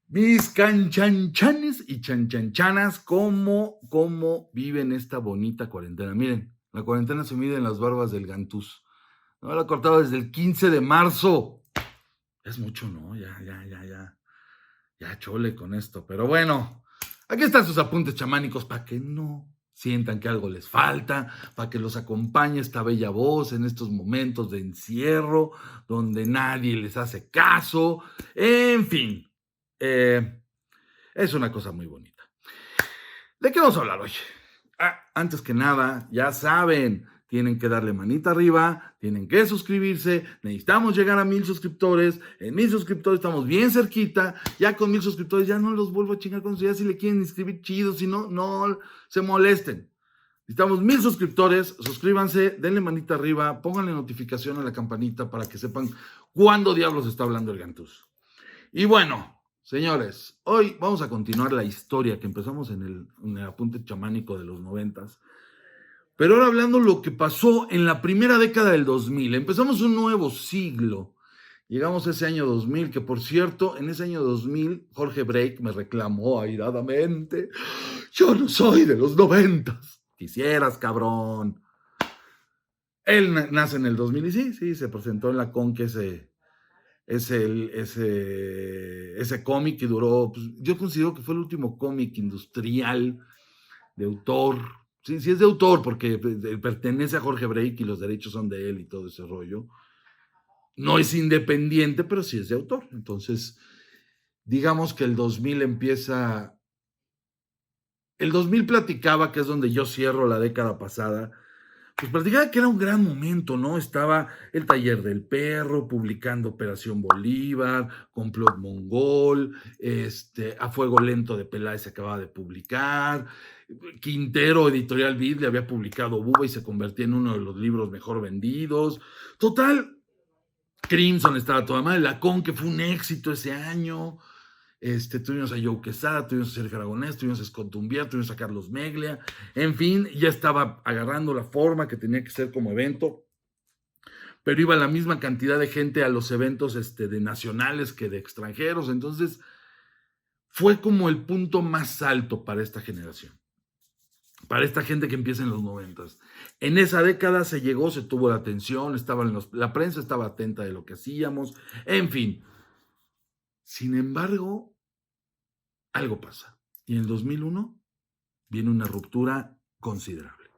Mis canchanchanes y chanchanchanas, ¿cómo viven esta bonita cuarentena? Miren, la cuarentena se mide en las barbas del gantús. No la he cortado desde el 15 de marzo. Es mucho, ¿no? Ya chole con esto. Pero bueno, aquí están sus apuntes chamánicos para que no sientan que algo les falta, para que los acompañe esta bella voz en estos momentos de encierro, donde nadie les hace caso. En fin, es una cosa muy bonita. ¿De qué vamos a hablar hoy? Antes que nada, ya saben, tienen que darle manita arriba, tienen que suscribirse, necesitamos llegar a 1000 suscriptores, en 1000 suscriptores estamos bien cerquita, ya con 1000 suscriptores ya no los vuelvo a chingar con eso, ya si le quieren inscribir chido, si no, no se molesten. Necesitamos 1000 suscriptores, suscríbanse, denle manita arriba, pónganle notificación a la campanita para que sepan cuándo diablos está hablando el Gantús. Y bueno, señores, hoy vamos a continuar la historia que empezamos en el apunte chamánico de los 90s. Pero ahora hablando lo que pasó en la primera década del 2000. Empezamos un nuevo siglo. Llegamos a ese año 2000, que por cierto, en ese año 2000, Jorge Break me reclamó airadamente: yo no soy de los 90s. Quisieras, cabrón. Él nace en el 2000 y sí, se presentó en la Conque ese cómic que duró, pues, yo considero que fue el último cómic industrial de autor. Sí es de autor porque pertenece a Jorge Break y los derechos son de él y todo ese rollo. No es independiente, pero sí es de autor. Entonces, digamos que el 2000 empieza. El 2000 platicaba, que es donde yo cierro la década pasada, pues platicaba que era un gran momento, ¿no? Estaba el Taller del Perro, publicando Operación Bolívar, Complot Mongol, A Fuego Lento de Peláez se acababa de publicar, Quintero, Editorial Vid, le había publicado Buba y se convertía en uno de los libros mejor vendidos. Total, Crimson estaba toda madre, La Con, que fue un éxito ese año. Tuvimos a Joe Quesada, tuvimos a Sergio Aragonés, tuvimos a Scott Dumbier, tuvimos a Carlos Meglia, en fin, ya estaba agarrando la forma que tenía que ser como evento, pero iba la misma cantidad de gente a los eventos de nacionales que de extranjeros. Entonces fue como el punto más alto para esta generación, para esta gente que empieza en los 90s. En esa década se llegó, se tuvo la atención, la prensa estaba atenta de lo que hacíamos, en fin. Sin embargo, algo pasa. Y en el 2001 viene una ruptura considerable.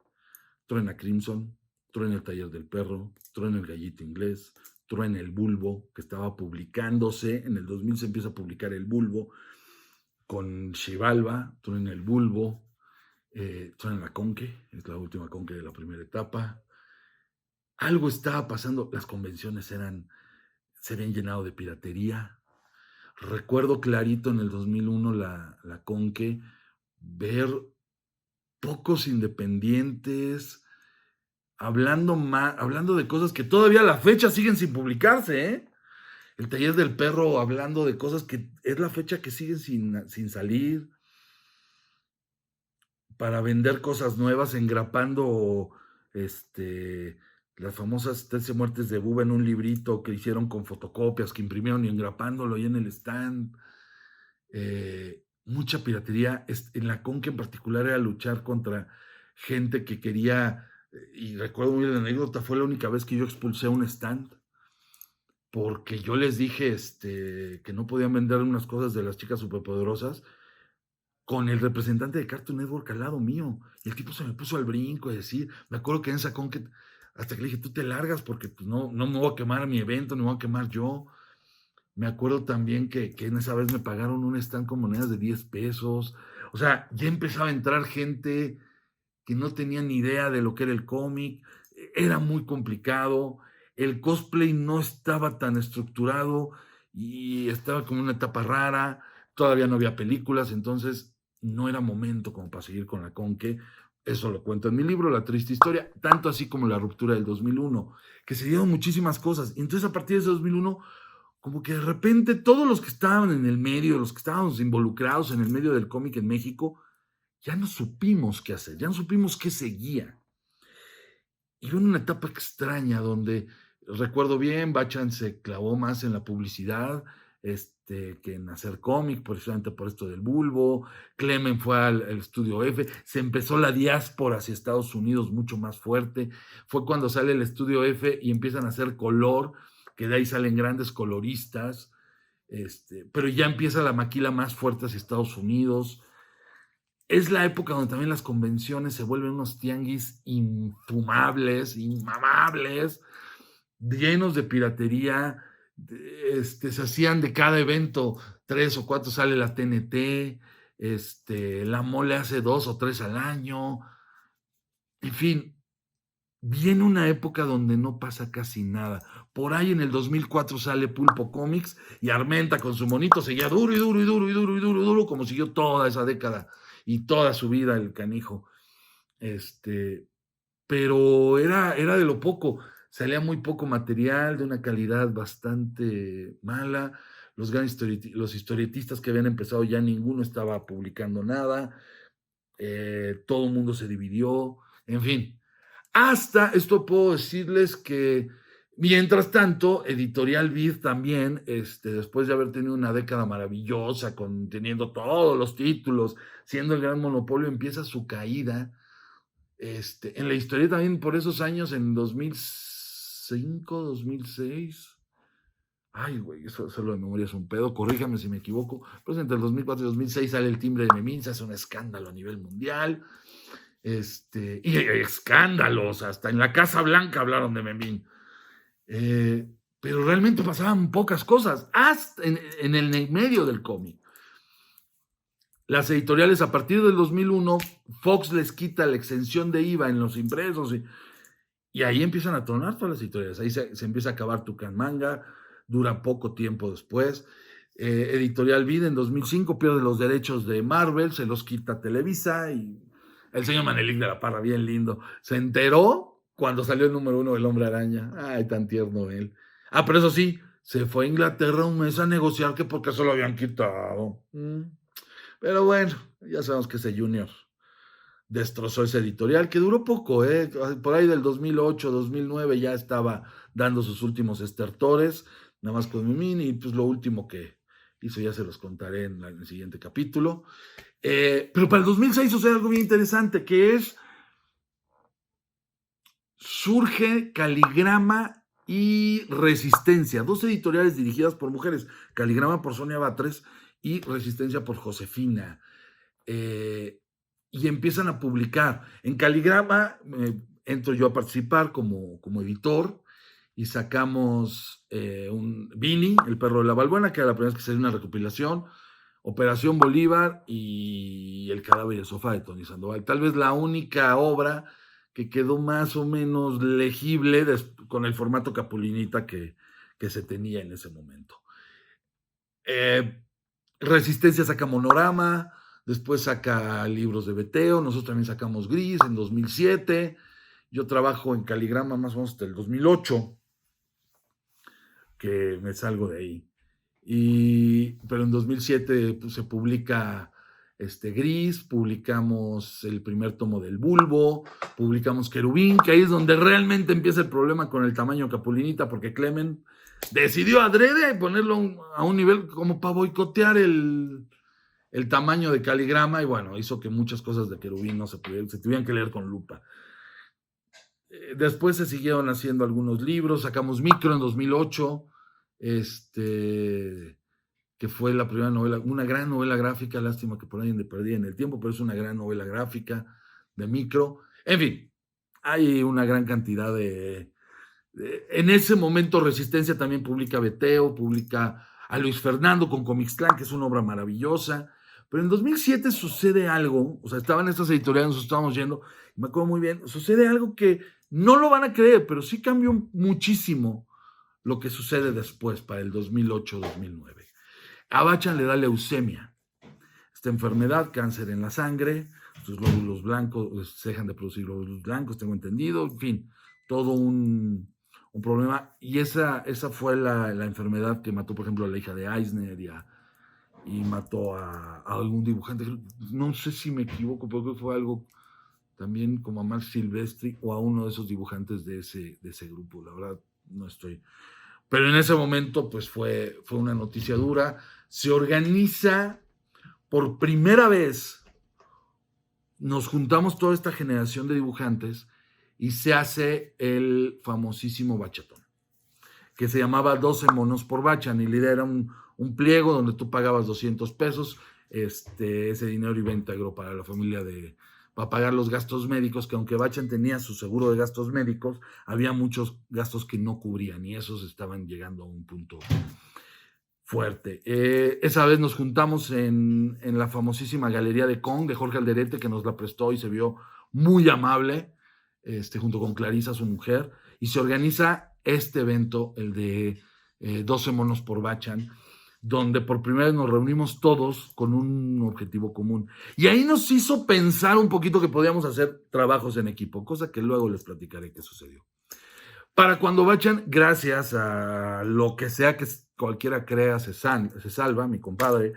Truena Crimson, truena el Taller del Perro, truena el Gallito Inglés, truena el Bulbo, que estaba publicándose. En el 2000 se empieza a publicar el Bulbo con Xibalba, truena el Bulbo, truena la Conque, es la última Conque de la primera etapa. Algo estaba pasando, las convenciones se habían llenado de piratería. Recuerdo clarito en el 2001 la Conque, ver pocos independientes hablando de cosas que todavía a la fecha siguen sin publicarse, ¿eh? El Taller del Perro hablando de cosas que es la fecha que siguen sin salir, para vender cosas nuevas, engrapando las famosas 13 muertes de Buba en un librito que hicieron con fotocopias, que imprimieron y engrapándolo ahí en el stand. Mucha piratería. En la Conque en particular era luchar contra gente que quería, y recuerdo muy bien la anécdota, fue la única vez que yo expulsé un stand, porque yo les dije que no podían vender unas cosas de las chicas superpoderosas con el representante de Cartoon Network al lado mío, y el tipo se me puso al brinco y decir, me acuerdo que en esa Conque, hasta que le dije, tú te largas porque pues, no me voy a quemar mi evento, no me voy a quemar yo. Me acuerdo también que en esa vez me pagaron un stand con monedas de 10 pesos. O sea, ya empezaba a entrar gente que no tenía ni idea de lo que era el cómic. Era muy complicado. El cosplay no estaba tan estructurado y estaba como una etapa rara. Todavía no había películas, entonces no era momento como para seguir con la Conque. Eso lo cuento en mi libro, La Triste Historia, tanto así como la ruptura del 2001, que se dieron muchísimas cosas. Y entonces a partir de ese 2001 como que de repente todos los que estaban en el medio, los que estábamos involucrados en el medio del cómic en México, ya no supimos qué hacer, ya no supimos qué seguía. Y fue una etapa extraña donde, recuerdo bien, Bachan se clavó más en la publicidad que en hacer cómic, precisamente por esto del bulbo. Clemen fue al estudio F, se empezó la diáspora hacia Estados Unidos mucho más fuerte. Fue cuando sale el estudio F y empiezan a hacer color, que de ahí salen grandes coloristas. Pero ya empieza la maquila más fuerte hacia Estados Unidos. Es la época donde también las convenciones se vuelven unos tianguis infumables, inmamables, llenos de piratería. Se hacían de cada evento 3 o 4, sale la TNT, la Mole hace 2 o 3 al año. En fin, viene una época donde no pasa casi nada. Por ahí en el 2004 sale Pulpo Comics y Armenta con su monito seguía duro y duro y duro y duro y duro y duro, como siguió toda esa década y toda su vida el canijo. Pero era de lo poco, salía muy poco material, de una calidad bastante mala. Los historietistas que habían empezado ya ninguno estaba publicando nada, todo el mundo se dividió, en fin. Hasta esto puedo decirles que, mientras tanto, Editorial Vid también, después de haber tenido una década maravillosa, teniendo todos los títulos, siendo el gran monopolio, empieza su caída. En la historia también por esos años, en 2005, 2006. Ay, güey, eso solo de memoria es un pedo, corríjame si me equivoco. Pues entre el 2004 y 2006 sale el timbre de Memín, se hace un escándalo a nivel mundial. Y hay escándalos, hasta en la Casa Blanca hablaron de Memín. Pero realmente pasaban pocas cosas, hasta en el medio del cómic. Las editoriales, a partir del 2001, Fox les quita la exención de IVA en los impresos y ahí empiezan a tronar todas las editoriales. Ahí se empieza a acabar Tucán Manga, dura poco tiempo después. Editorial Vid en 2005 pierde los derechos de Marvel, se los quita Televisa y el señor Manelik de la Parra, bien lindo, se enteró cuando salió el número 1 del Hombre Araña. Ay, tan tierno él. Pero eso sí, se fue a Inglaterra un mes a negociar que porque se lo habían quitado. Pero bueno, ya sabemos que ese Junior destrozó ese editorial, que duró poco, por ahí del 2008, 2009 ya estaba dando sus últimos estertores, nada más con Memín, y pues lo último que hizo ya se los contaré en el siguiente capítulo. Pero para el 2006 sucede algo bien interesante, que es, surge Caligrama y Resistencia, dos editoriales dirigidas por mujeres, Caligrama por Sonia Batres y Resistencia por Josefina. Y empiezan a publicar. En Caligrama entro yo a participar como editor y sacamos un Vini, el perro de la Balbuena, que era la primera vez que salió una recopilación, Operación Bolívar y El cadáver y el sofá de Tony Sandoval. Tal vez la única obra que quedó más o menos legible con el formato Capulinita que se tenía en ese momento. Resistencia saca Monorama, después saca libros de Beteo, nosotros también sacamos Gris en 2007, yo trabajo en Caligrama más o menos hasta el 2008, que me salgo de ahí. Pero en 2007 pues, se publica Gris, publicamos el primer tomo del Bulbo, publicamos Querubín, que ahí es donde realmente empieza el problema con el tamaño Capulinita, porque Clemen decidió adrede ponerlo a un nivel como para boicotear el tamaño de Caligrama, y bueno, hizo que muchas cosas de Querubín no se tuvieran que leer con lupa. Después se siguieron haciendo algunos libros, sacamos Micro en 2008, que fue la primera novela, una gran novela gráfica, lástima que por ahí perdí en el tiempo, pero es una gran novela gráfica de Micro. En fin, hay una gran cantidad en ese momento Resistencia también publica Beteo, publica a Luis Fernando con Comixtlán, que es una obra maravillosa. Pero en 2007 sucede algo, o sea, estaban estas editoriales, nosotros estábamos yendo, y me acuerdo muy bien, sucede algo que no lo van a creer, pero sí cambió muchísimo lo que sucede después, para el 2008-2009. A Bachan le da leucemia, esta enfermedad, cáncer en la sangre, sus glóbulos blancos, se dejan de producir glóbulos blancos, tengo entendido, en fin, todo un problema, y esa fue la enfermedad que mató, por ejemplo, a la hija de Eisner y mató a algún dibujante. No sé si me equivoco, pero creo que fue algo también como a Marc Silvestri o a uno de esos dibujantes de ese grupo. La verdad, no estoy. Pero en ese momento, pues fue una noticia dura. Se organiza por primera vez, nos juntamos toda esta generación de dibujantes y se hace el famosísimo bachatón, que se llamaba 12 monos por bachan, y la idea era un pliego donde tú pagabas 200 pesos, ese dinero iba íntegro para la familia para pagar los gastos médicos, que aunque Bachan tenía su seguro de gastos médicos, había muchos gastos que no cubrían y esos estaban llegando a un punto fuerte. Esa vez nos juntamos en la famosísima Galería de Kong de Jorge Alderete, que nos la prestó y se vio muy amable, junto con Clarisa, su mujer, y se organiza este evento, el de 12 monos por Bachan, donde por primera vez nos reunimos todos con un objetivo común. Y ahí nos hizo pensar un poquito que podíamos hacer trabajos en equipo, cosa que luego les platicaré qué sucedió. Para cuando Bachan, gracias a lo que sea que cualquiera crea, se salva, mi compadre,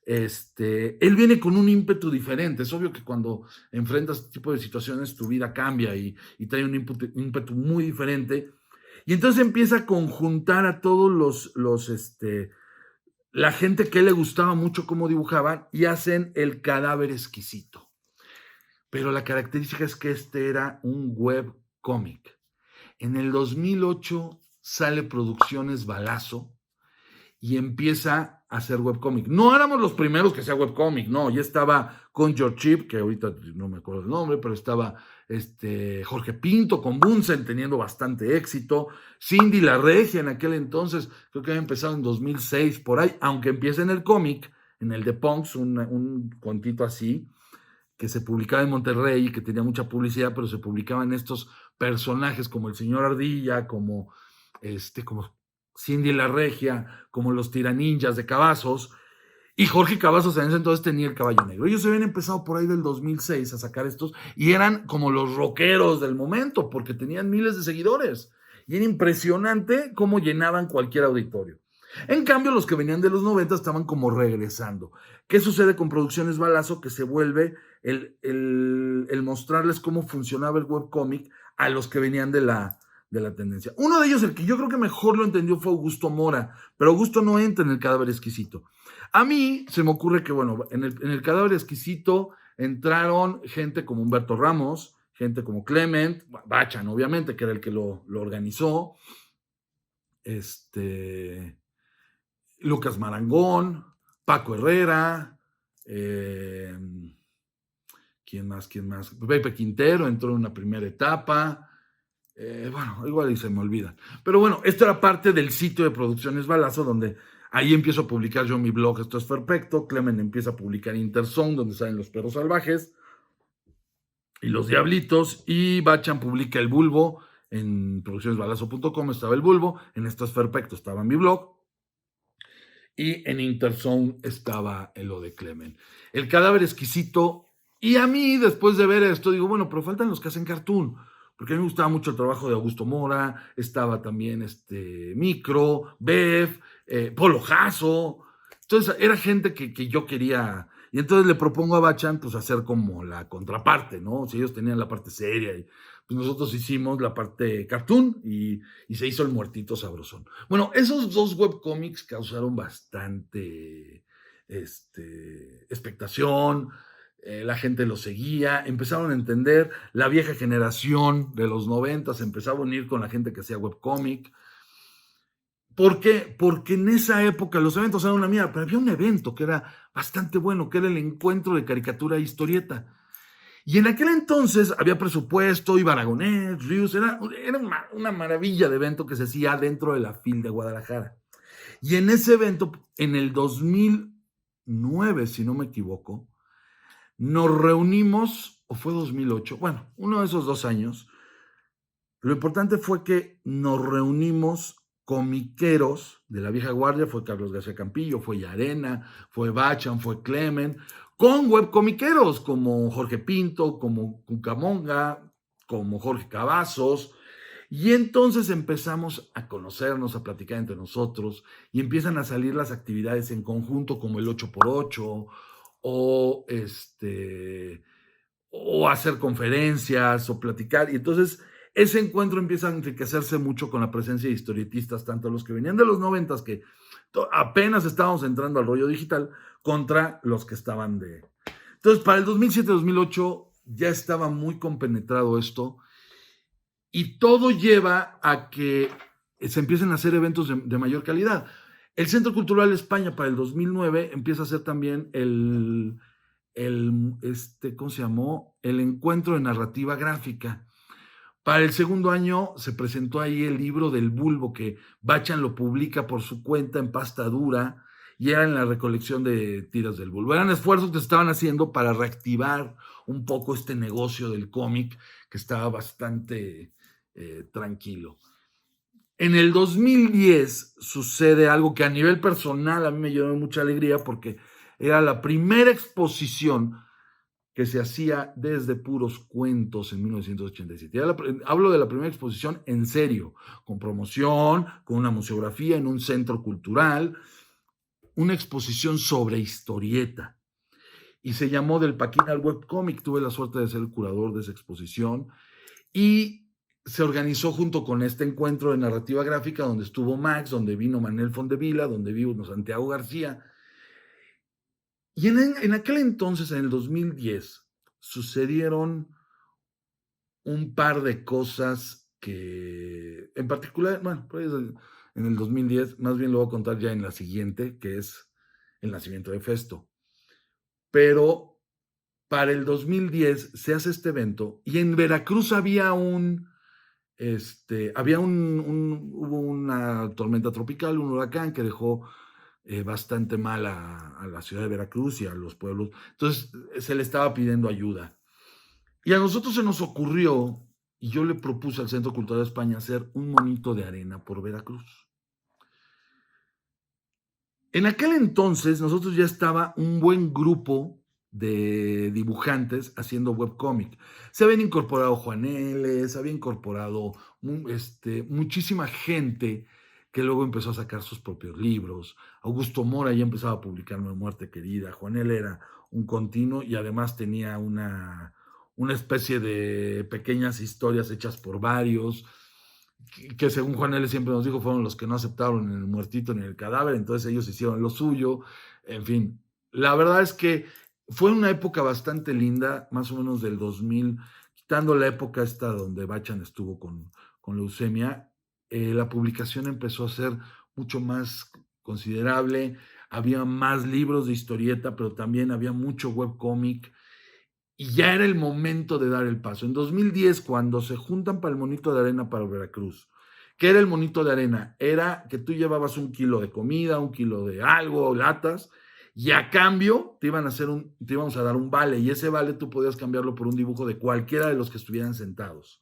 él viene con un ímpetu diferente. Es obvio que cuando enfrentas este tipo de situaciones, tu vida cambia y trae un ímpetu muy diferente. Y entonces empieza a conjuntar a todos la gente que le gustaba mucho cómo dibujaban y hacen el Cadáver Exquisito. Pero la característica es que era un webcómic. En el 2008 sale Producciones Balazo y empieza a hacer webcómic. No éramos los primeros que hacía webcómic, no, ya estaba con George Chip, que ahorita no me acuerdo el nombre, pero estaba Jorge Pinto con Bunsen teniendo bastante éxito, Cindy La Regia en aquel entonces, creo que había empezado en 2006 por ahí, aunque empieza en el cómic, en el de Punks, un contito así, que se publicaba en Monterrey y que tenía mucha publicidad, pero se publicaban estos personajes como el señor Ardilla, como Cindy La Regia, como los Tiraninjas de Cavazos, y Jorge Cavazos en ese entonces tenía el Caballo Negro. Ellos habían empezado por ahí del 2006 a sacar estos, y eran como los rockeros del momento, porque tenían miles de seguidores, y era impresionante cómo llenaban cualquier auditorio. En cambio, los que venían de los 90 estaban como regresando. ¿Qué sucede con Producciones Balazo? Que se vuelve el mostrarles cómo funcionaba el webcómic a los que venían de la tendencia. Uno de ellos, el que yo creo que mejor lo entendió, fue Augusto Mora, pero Augusto no entra en el Cadáver Exquisito. A mí se me ocurre que, bueno, en el Cadáver Exquisito entraron gente como Humberto Ramos, gente como Clement, Bachan, obviamente, que era el que lo organizó, Lucas Marangón, Paco Herrera, ¿quién más? Pepe Quintero entró en una primera etapa. Bueno, igual y se me olvida. Pero bueno, esto era parte del sitio de Producciones Balazo, donde ahí empiezo a publicar yo mi blog, Esto es Perfecto. Clemen empieza a publicar Interzone, donde salen Los Perros Salvajes y Los Diablitos, y Bachan publica El Bulbo. En produccionesbalazo.com estaba El Bulbo, en Esto es Perfecto estaba mi blog, y en Interzone estaba lo de Clemen. El Cadáver Exquisito, y a mí, después de ver esto, digo, bueno, pero faltan los que hacen cartoon, porque a mí me gustaba mucho el trabajo de Augusto Mora, estaba también Micro, Bev, Polo Jasso. Entonces era gente que yo quería, y entonces le propongo a Bachan pues hacer como la contraparte, ¿no? Si ellos tenían la parte seria, y pues nosotros hicimos la parte cartoon y se hizo el Muertito Sabrosón. Bueno, esos dos webcómics causaron bastante expectación. La gente lo seguía, empezaron a entender, la vieja generación de los 90 se empezaba a unir con la gente que hacía webcómic. ¿Por qué? Porque en esa época los eventos eran una mierda, pero había un evento que era bastante bueno, que era el Encuentro de Caricatura e Historieta. Y en aquel entonces había presupuesto, iba Aragonés, Rius, era una maravilla de evento que se hacía dentro de la FIL de Guadalajara. Y en ese evento, en el 2009, si no me equivoco, nos reunimos, o fue 2008, bueno, uno de esos 2 años. Lo importante fue que nos reunimos comiqueros de la vieja guardia, fue Carlos García Campillo, fue Yarena, fue Bachan, fue Clemen, con webcomiqueros como Jorge Pinto, como Cucamonga, como Jorge Cavazos, Y entonces empezamos a conocernos, a platicar entre nosotros y empiezan a salir las actividades en conjunto como el 8x8 o, o hacer conferencias o platicar. Y entonces ese encuentro empieza a enriquecerse mucho con la presencia de historietistas, tanto los que venían de los 90 que apenas estábamos entrando al rollo digital, contra los que estaban de... Entonces, para el 2007-2008 ya estaba muy compenetrado esto y todo lleva a que se empiecen a hacer eventos de mayor calidad. El Centro Cultural de España para el 2009 empieza a hacer también ¿cómo se llamó? El encuentro de narrativa gráfica. Para el segundo año se presentó ahí el libro del Bulbo, que Bachan lo publica por su cuenta en pasta dura y era en la recolección de tiras del Bulbo. Eran esfuerzos que se estaban haciendo para reactivar un poco este negocio del cómic que estaba bastante tranquilo. En el 2010 sucede algo que a nivel personal a mí me llenó mucha alegría porque era la primera exposición que se hacía desde puros cuentos en 1987. Hablo de la primera exposición en serio, con promoción, con una museografía en un centro cultural, una exposición sobre historieta. Y se llamó Del Paquín al Webcomic. Tuve la suerte de ser el curador de esa exposición. Y se organizó junto con este encuentro de narrativa gráfica donde estuvo Max, donde vino Manuel Fondevila, donde vino Santiago García. Y en aquel entonces, en el 2010, sucedieron un par de cosas que, en particular, bueno, pues en el 2010, más bien lo voy a contar ya en la siguiente, que es el nacimiento de Festo. Pero para el 2010 se hace este evento y en Veracruz había hubo una tormenta tropical, un huracán que dejó bastante mal a la ciudad de Veracruz y a los pueblos. Entonces se le estaba pidiendo ayuda. Y a nosotros se nos ocurrió, y yo le propuse al Centro Cultural de España hacer un monito de arena por Veracruz. En aquel entonces nosotros ya estaba un buen grupo de dibujantes haciendo webcómic. Se habían incorporado Juaneles, se había incorporado muchísima gente que luego empezó a sacar sus propios libros. Augusto Mora ya empezaba a publicar Mi Muerte Querida. Juanel era un continuo y además tenía una especie de pequeñas historias hechas por varios que según Juan L. siempre nos dijo, fueron los que no aceptaron el muertito ni el cadáver, entonces ellos hicieron lo suyo, en fin. La verdad es que fue una época bastante linda, más o menos del 2000, quitando la época esta donde Bachan estuvo con leucemia, la publicación empezó a ser mucho más considerable, había más libros de historieta, pero también había mucho webcómic, y ya era el momento de dar el paso. En 2010, cuando se juntan para el monito de arena para Veracruz, ¿qué era el monito de arena? Era que tú llevabas 1 kilo de comida, 1 kilo de algo, latas, y a cambio te íbamos a dar un vale, y ese vale tú podías cambiarlo por un dibujo de cualquiera de los que estuvieran sentados.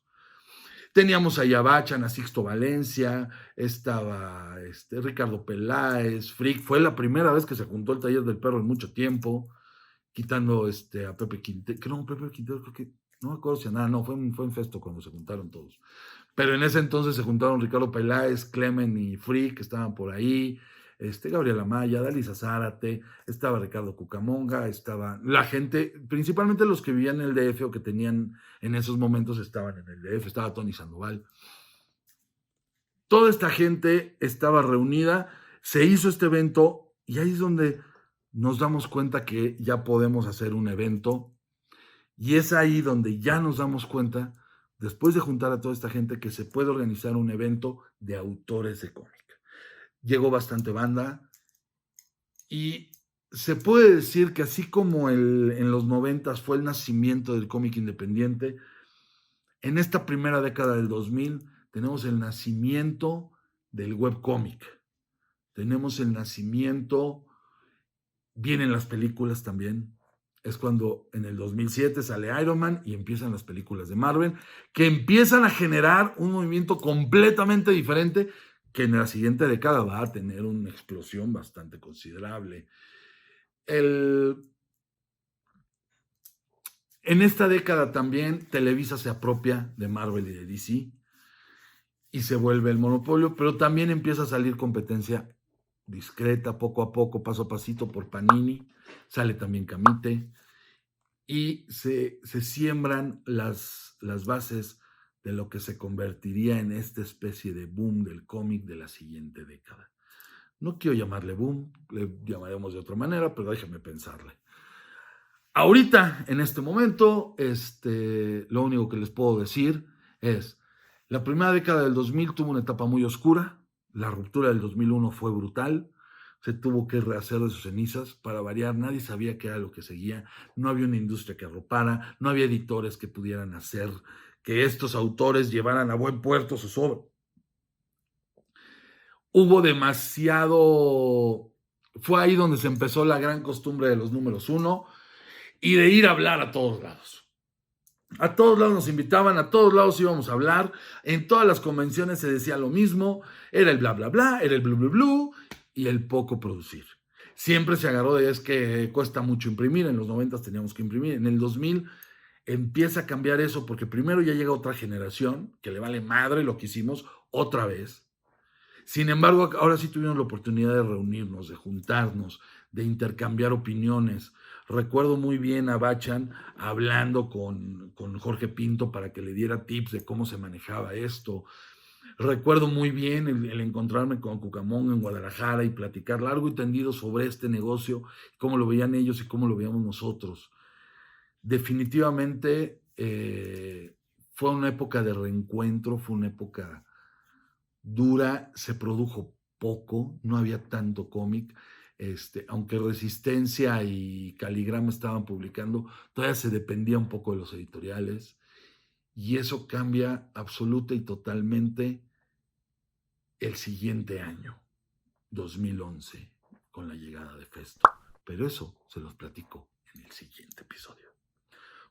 Teníamos a Bachan, a Sixto Valencia, estaba Ricardo Peláez, Frick. Fue la primera vez que se juntó el Taller del Perro en mucho tiempo, quitando a Pepe Quintero, que no, Pepe Quintero creo que, no me acuerdo si nada, no, fue en Festo cuando se juntaron todos. Pero en ese entonces se juntaron Ricardo Peláez, Clemen y Free, que estaban por ahí, Gabriela Maya, Dalisa Zárate, estaba Ricardo Cucamonga, estaba la gente, principalmente los que vivían en el DF o que tenían en esos momentos estaban en el DF, estaba Tony Sandoval. Toda esta gente estaba reunida, se hizo este evento y ahí es donde nos damos cuenta que ya podemos hacer un evento y es ahí donde ya nos damos cuenta, después de juntar a toda esta gente, que se puede organizar un evento de autores de cómic. Llegó bastante banda y se puede decir que así como en los 90 fue el nacimiento del cómic independiente, en esta primera década del 2000 tenemos el nacimiento del webcómic, tenemos el nacimiento, vienen las películas también. Es cuando en el 2007 sale Iron Man y empiezan las películas de Marvel, que empiezan a generar un movimiento completamente diferente que en la siguiente década va a tener una explosión bastante considerable. En esta década también Televisa se apropia de Marvel y de DC y se vuelve el monopolio, pero también empieza a salir competencia discreta, poco a poco, paso a pasito por Panini, sale también Camite, y se siembran las bases de lo que se convertiría en esta especie de boom del cómic de la siguiente década. No quiero llamarle boom, le llamaremos de otra manera, pero déjenme pensarle. Ahorita, en este momento, lo único que les puedo decir es, la primera década del 2000 tuvo una etapa muy oscura, la ruptura del 2001 fue brutal, se tuvo que rehacer de sus cenizas, para variar, nadie sabía qué era lo que seguía, no había una industria que arropara, no había editores que pudieran hacer que estos autores llevaran a buen puerto sus obras. Hubo demasiado, fue ahí donde se empezó la gran costumbre de los números uno y de ir a hablar a todos lados. A todos lados nos invitaban, a todos lados íbamos a hablar, en todas las convenciones se decía lo mismo, era el bla bla bla, era el blu blu blu y el poco producir. Siempre se agarró de es que cuesta mucho imprimir, en los 90 teníamos que imprimir, en el 2000 empieza a cambiar eso porque primero ya llega otra generación que le vale madre lo que hicimos otra vez. Sin embargo, ahora sí tuvimos la oportunidad de reunirnos, de juntarnos, de intercambiar opiniones. Recuerdo muy bien a Bachan hablando con Jorge Pinto para que le diera tips de cómo se manejaba esto. Recuerdo muy bien el encontrarme con Cucamonga en Guadalajara y platicar largo y tendido sobre este negocio, cómo lo veían ellos y cómo lo veíamos nosotros. Definitivamente fue una época de reencuentro, fue una época dura, se produjo poco, no había tanto cómic, aunque Resistencia y Caligrama estaban publicando, todavía se dependía un poco de los editoriales, y eso cambia absoluta y totalmente el siguiente año, 2011, con la llegada de Festo. Pero eso se los platico en el siguiente episodio.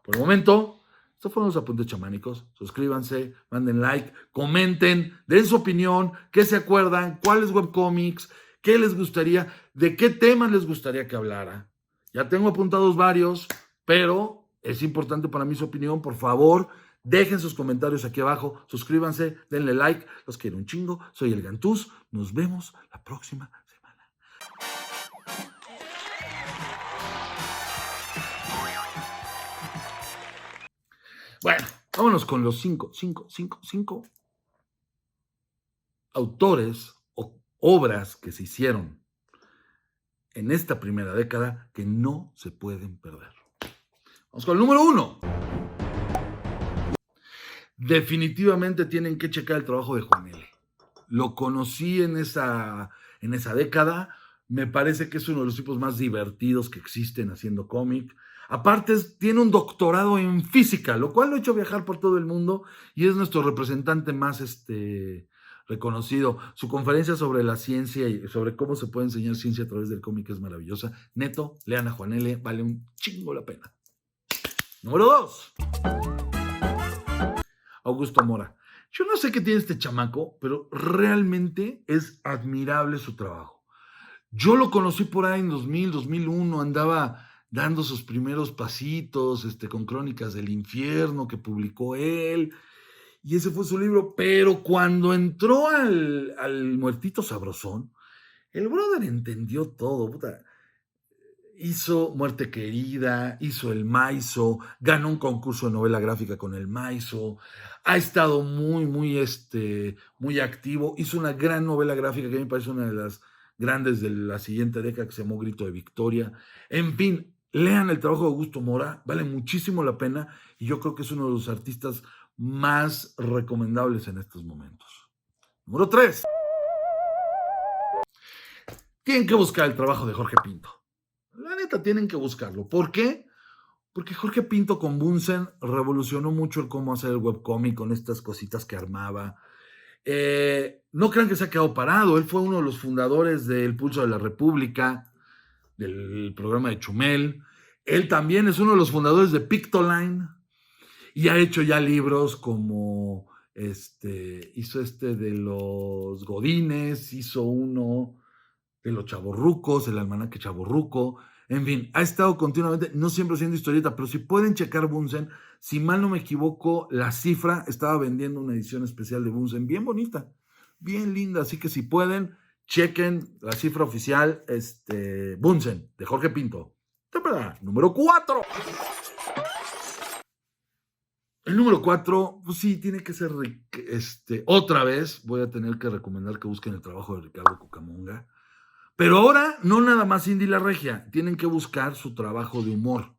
Por el momento, estos fueron los apuntes chamánicos. Suscríbanse, manden like, comenten, den su opinión, qué se acuerdan, cuáles webcomics, qué les gustaría, de qué temas les gustaría que hablara. Ya tengo apuntados varios, pero es importante para mí su opinión. Por favor, dejen sus comentarios aquí abajo, suscríbanse, denle like. Los quiero un chingo. Soy el Gantús. Nos vemos la próxima semana. Bueno, vámonos con los cinco autores o obras que se hicieron en esta primera década que no se pueden perder. Vamos con el número 1. Definitivamente tienen que checar el trabajo de Juan L. Lo conocí en esa década. Me parece que es uno de los tipos más divertidos que existen haciendo cómic. Aparte, tiene un doctorado en física, lo cual lo ha hecho viajar por todo el mundo y es nuestro representante más reconocido. Su conferencia sobre la ciencia y sobre cómo se puede enseñar ciencia a través del cómic es maravillosa. Neto, lean a Juan L., vale un chingo la pena. Número 2. Augusto Mora. Yo no sé qué tiene este chamaco, pero realmente es admirable su trabajo. Yo lo conocí por ahí en 2000, 2001, andaba dando sus primeros pasitos con Crónicas del Infierno que publicó él, y ese fue su libro, pero cuando entró al Muertito Sabrosón, el brother entendió todo, puta. Hizo Muerte Querida, hizo El Maizo, ganó un concurso de novela gráfica con El Maizo, ha estado muy activo, hizo una gran novela gráfica que a mí me parece una de las grandes de la siguiente década que se llamó Grito de Victoria. En fin, lean el trabajo de Augusto Mora, vale muchísimo la pena y yo creo que es uno de los artistas más recomendables en estos momentos. Número 3. Tienen que buscar el trabajo de Jorge Pinto. La neta, tienen que buscarlo. ¿Por qué? Porque Jorge Pinto con Bunsen revolucionó mucho el cómo hacer el webcomic con estas cositas que armaba. No crean que se ha quedado parado. Él fue uno de los fundadores del Pulso de la República, del programa de Chumel. Él también es uno de los fundadores de Pictoline y ha hecho ya libros como hizo de los Godines, hizo uno de los Chavorrucos, el almanaque Chavorruco. En fin, ha estado continuamente, no siempre haciendo historieta, pero si pueden checar Bunsen, si mal no me equivoco, La Cifra estaba vendiendo una edición especial de Bunsen, bien bonita, bien linda, así que si pueden, chequen La Cifra oficial, Bunsen, de Jorge Pinto. Temporada número 4. El número 4, pues sí, tiene que ser, otra vez voy a tener que recomendar que busquen el trabajo de Ricardo Cucamonga. Pero ahora, no nada más Indy la Regia, tienen que buscar su trabajo de humor.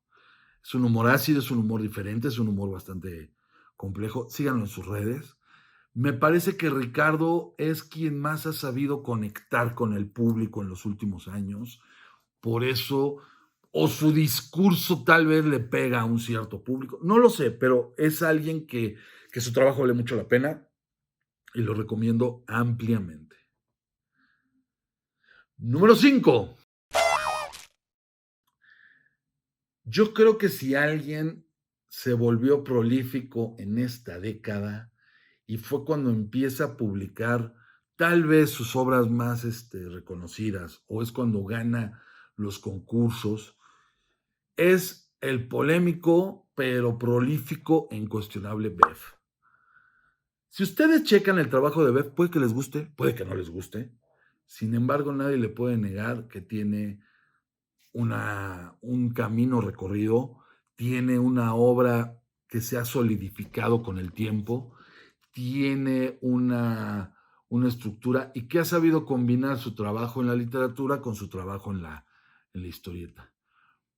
Es un humor ácido, es un humor diferente, es un humor bastante complejo. Síganlo en sus redes. Me parece que Ricardo es quien más ha sabido conectar con el público en los últimos años. Por eso, o su discurso tal vez le pega a un cierto público. No lo sé, pero es alguien que su trabajo vale mucho la pena y lo recomiendo ampliamente. Número 5. Yo creo que si alguien se volvió prolífico en esta década y fue cuando empieza a publicar tal vez sus obras más reconocidas o es cuando gana los concursos, es el polémico pero prolífico e incuestionable Bev. Si ustedes checan el trabajo de Bev, puede que les guste, puede que no les guste. Sin embargo, nadie le puede negar que tiene un camino recorrido, tiene una obra que se ha solidificado con el tiempo, tiene una estructura y que ha sabido combinar su trabajo en la literatura con su trabajo en la historieta.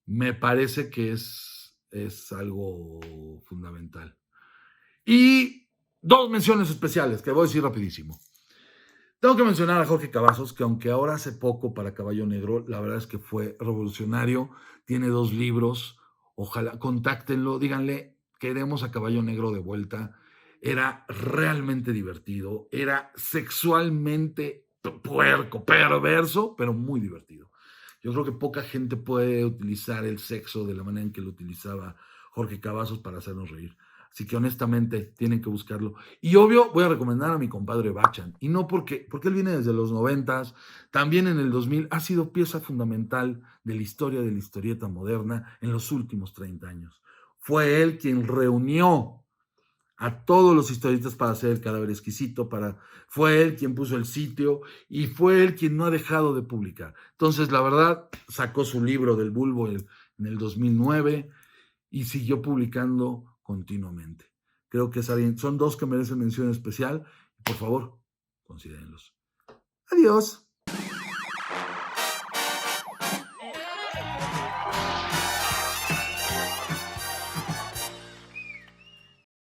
Me parece que es algo fundamental. Y dos menciones especiales que voy a decir rapidísimo. Tengo que mencionar a Jorge Cavazos, que aunque ahora hace poco para Caballo Negro, la verdad es que fue revolucionario, tiene 2 libros, ojalá contáctenlo, díganle, queremos a Caballo Negro de vuelta, era realmente divertido, era sexualmente puerco, perverso, pero muy divertido. Yo creo que poca gente puede utilizar el sexo de la manera en que lo utilizaba Jorge Cavazos para hacernos reír. Así que honestamente tienen que buscarlo. Y obvio voy a recomendar a mi compadre Bachan. Y no porque él viene desde los 90, también en el 2000 ha sido pieza fundamental de la historia de la historieta moderna en los últimos 30 años. Fue él quien reunió a todos los historietas para hacer El Cadáver Exquisito, fue él quien puso el sitio y fue él quien no ha dejado de publicar. Entonces, la verdad, sacó su libro del Bulbo en el 2009 y siguió publicando continuamente. Creo que son 2 que merecen mención especial. Por favor, considérenlos. Adiós.